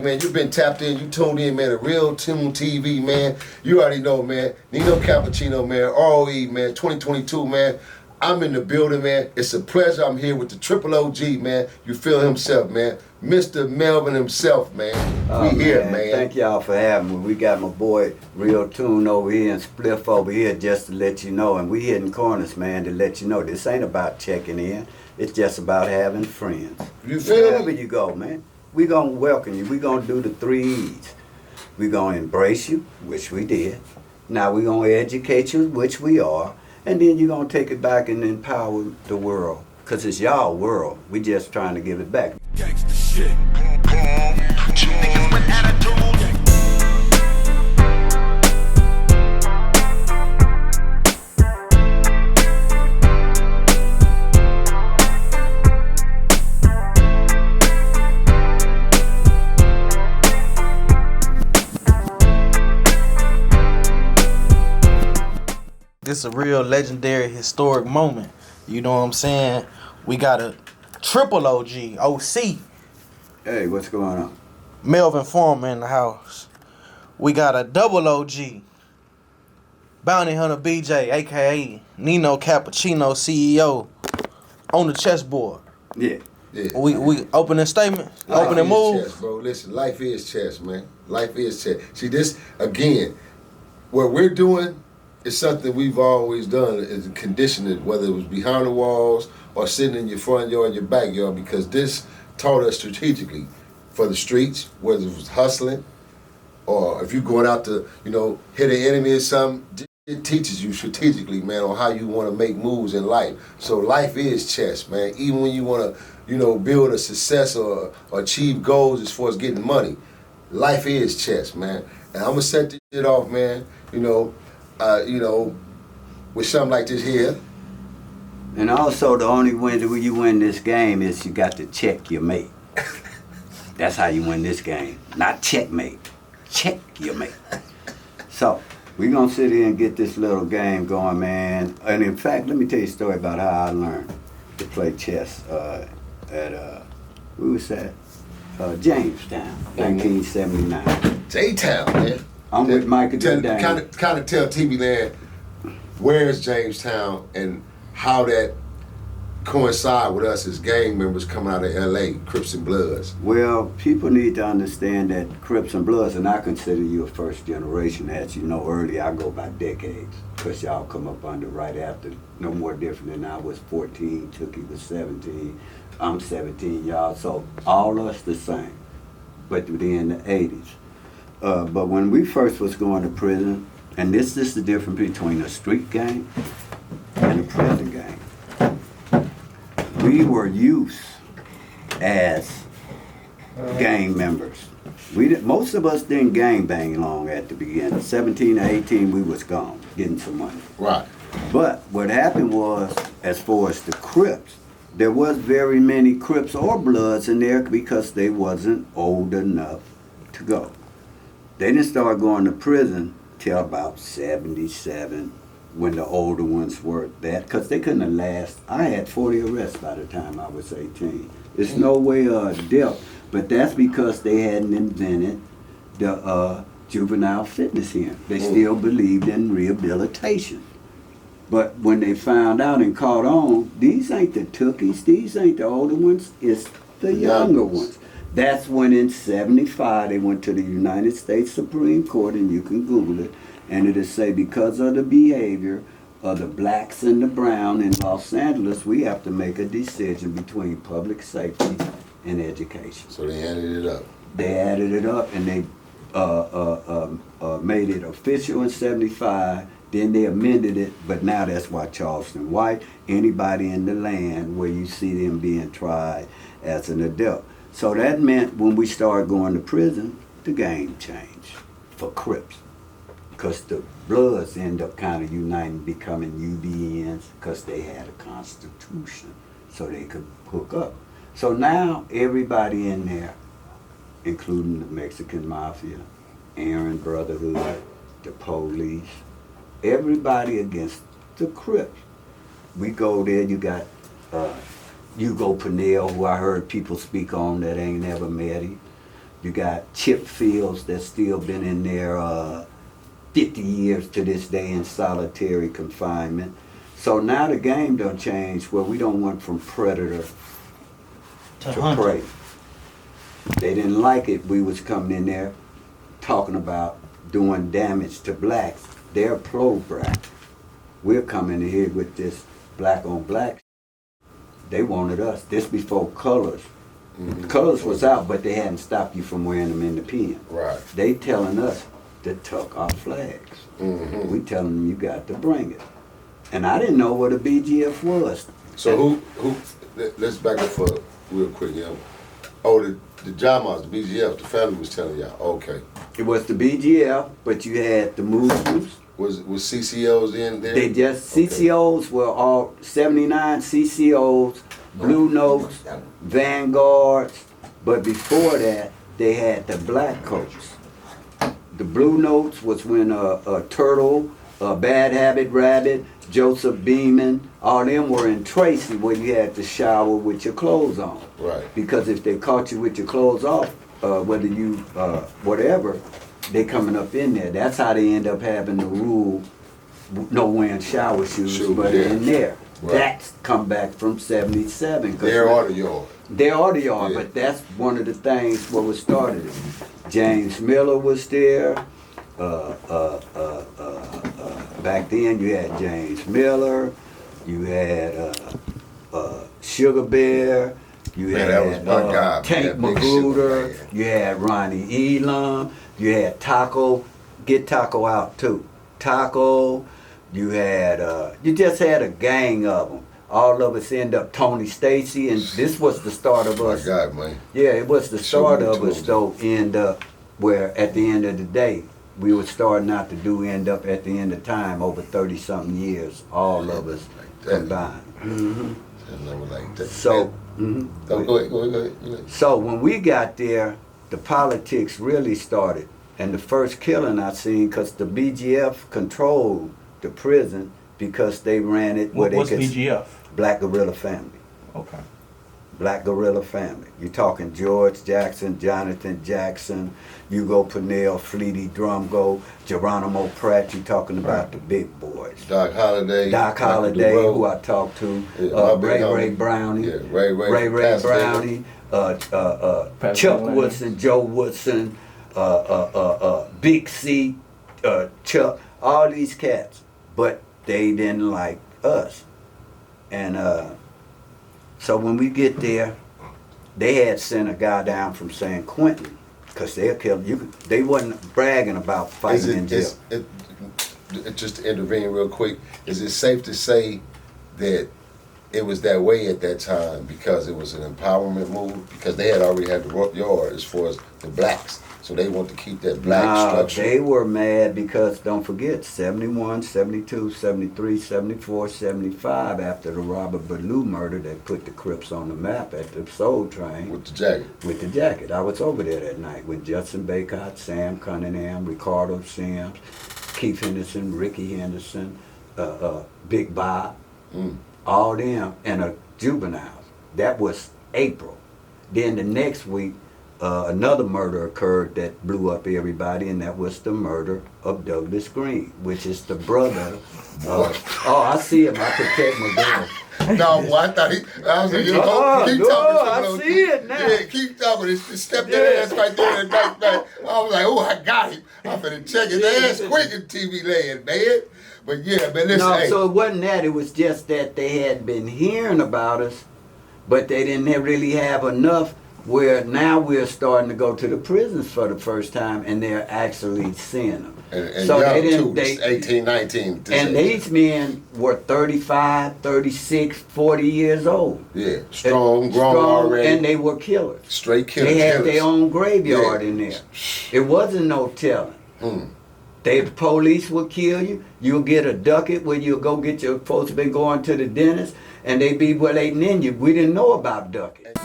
Man, you've been tapped in, you tuned in, man, a Real Tune TV, man. You already know, man. Nino Cappuccino, man, ROE, man, 2022, man. I'm in the building, man. It's a pleasure. I'm here with the Triple OG, man. You feel himself, man. Mr. Melvin himself, man. We here, man. Thank y'all for having me. We got my boy Real Tune over here and Spliff over here just to let you know. And we hitting corners, man, to let you know. This ain't about checking in. It's just about having friends. You feel Wherever me? you go, man. We gonna welcome you. We gonna do the 3 E's. We gonna embrace you, which we did. Now we gonna educate you, which we are. And then you're gonna take it back and empower the world. Cause it's y'all world. We just trying to give it back. Gangsta shit. Two niggas with attitude. This is a real legendary, historic moment. You know what I'm saying? We got a triple OG, OC. Hey, what's going on? Melvin Famer in the house. We got a double OG, Bounty Hunter BJ, a.k.a. Nino Cappuccino CEO, on the chessboard. Yeah. We opening statements, opening moves. Chess, bro. Listen, life is chess, man. Life is chess. See, this, again, what we're doing, it's something we've always done, is conditioning, whether it was behind the walls or sitting in your front yard, your backyard, because this taught us strategically for the streets, whether it was hustling or if you're going out to, hit an enemy or something. It teaches you strategically, man, on how you want to make moves in life. So life is chess, man. Even when you want to, build a success or achieve goals as far as getting money, life is chess, man. And I'm going to set this shit off, man, with something like this here. And also the only way that you win this game is you got to check your mate. That's how you win this game. Not checkmate. Check your mate. So we're gonna sit here and get this little game going, man. And in fact, let me tell you a story about how I learned to play chess at where was that? Jamestown, 1979. J-Town, man. I'm with Michael Kind Daniel. of tell TV Land where's Jamestown and how that coincide with us as gang members coming out of LA, Crips and Bloods. Well, people need to understand that Crips and Bloods, and I consider you a first generation. As you know, early I go by decades, because y'all come up under right after, no more different than I was 14, Tookie was 17, I'm 17, y'all, so all us the same, but within the 80s. But when we first was going to prison, and this is the difference between a street gang and a prison gang. We were used as gang members. Most of us didn't gang bang long at the beginning. 17 or 18, we was gone, getting some money. Right. But what happened was, as far as the Crips, there was very many Crips or Bloods in there because they wasn't old enough to go. They didn't start going to prison till about 77, when the older ones were that, because they couldn't have lasted. I had 40 arrests by the time I was 18. There's no way of death, but that's because they hadn't invented the juvenile fitness here. They still believed in rehabilitation. But when they found out and caught on, these ain't the Tookies, these ain't the older ones, it's the younger ones. That's when in 75 they went to the United States Supreme Court, and you can Google it, and it'll say because of the behavior of the blacks and the brown in Los Angeles, we have to make a decision between public safety and education. So they added it up. They added it up, and they made it official in 75. Then they amended it, but now that's why Charleston White, anybody in the land where you see them being tried as an adult. So that meant when we started going to prison, the game changed for Crips. Because the Bloods end up kind of uniting, becoming UBNs, because they had a constitution, so they could hook up. So now everybody in there, including the Mexican Mafia, Aryan Brotherhood, the police, everybody against the Crips. We go there, you got Hugo Pernell, who I heard people speak on that ain't never met him. You got chip fields that's still been in there 50 years to this day in solitary confinement. So now the game done changed where we don't want from predator to prey. They didn't like it. We was coming in there talking about doing damage to blacks. They're pro-black. We're coming in here with this black on black. They wanted us. This before colors. Colors was out, but they hadn't stopped you from wearing them in the pen. Right. They telling us to tuck our flags. We telling them you got to bring it. And I didn't know what a BGF was. So who? Let's back up for real quick. Yeah. Oh, the Jamas, the BGF, the family was telling y'all. Okay. It was the BGF, but you had the Muslims. Was CCOs in there? They just CCOs were all 79 CCOs, Blue Notes, Vanguards, but before that they had the black coats. The Blue Notes was when Turtle, Bad Habit Rabbit, Joseph Beeman, all them were in Tracy where you had to shower with your clothes on. Right. Because if they caught you with your clothes off, whether you whatever, they coming up in there. That's how they end up having the rule, no wearing shower shoes, but in there. Right. That's come back from 77. Their auto yard. Their auto yard, but that's one of the things what was started. James Miller was there. Back then you had James Miller, you had Sugar Bear, you had Tank Magruder, you had Ronnie Elam, you had Taco, get Taco out too. Taco, you had, you just had a gang of them. All of us end up Tony Stacy, and this was the start of us. My God, man. Yeah, it was the start of us though, end up where at the end of the day, we were starting out to do end up at the end of time over 30-something years, all of us combined. Like that. So, Go ahead. So when we got there, the politics really started. And the first killing I seen, because the BGF controlled the prison because they ran it where What's they could. BGF? Black Guerrilla Family. Okay. Black Guerrilla Family. You're talking George Jackson, Jonathan Jackson, Hugo Purnell, Fleety Drumgo, Geronimo Pratt. You're talking about the big boys. Doc Holliday. Doc Holliday, who I talked to. Ray Brownie. Yeah, Ray Brownie. Chuck Woodson, Joe Woodson, Big C, Chuck. All these cats. But they didn't like us. And so when we get there, they had sent a guy down from San Quentin because they'll kill you. They wasn't bragging about fighting in jail. Just to intervene real quick, is it safe to say that it was that way at that time because it was an empowerment move? Because they had already had the yard as far as the blacks. So they want to keep that black structure. They were mad because, don't forget, 71, 72, 73, 74, 75, after the Robert Ballou murder, they put the Crips on the map at the Soul Train. With the jacket. With the jacket. I was over there that night with Judson Baycott, Sam Cunningham, Ricardo Sims, Keith Henderson, Ricky Henderson, Big Bob, all them, and a juvenile. That was April. Then the next week, another murder occurred that blew up everybody, and that was the murder of Douglas Green, which is the brother of, I see him, I protect my girl. No, boy, I thought I was like, keep talking. I see it now. Yeah, keep talking. Step that ass right there and back. I was like, oh, I got him. I'm finna check his ass quick in TV land, man. But yeah, man, listen. No, so it wasn't that. It was just that they had been hearing about us, but they didn't really have enough where now we're starting to go to the prisons for the first time, and they're actually seeing them. And so young they didn't, too, 18, 19. And these men were 35, 36, 40 years old. Yeah, strong, grown already. And they were killers. Straight killers. They had their own graveyard in there. It wasn't no telling. The police will kill you. You'll get a ducat when you'll go get your folks been going to the dentist, and they be relating in you. We didn't know about ducat.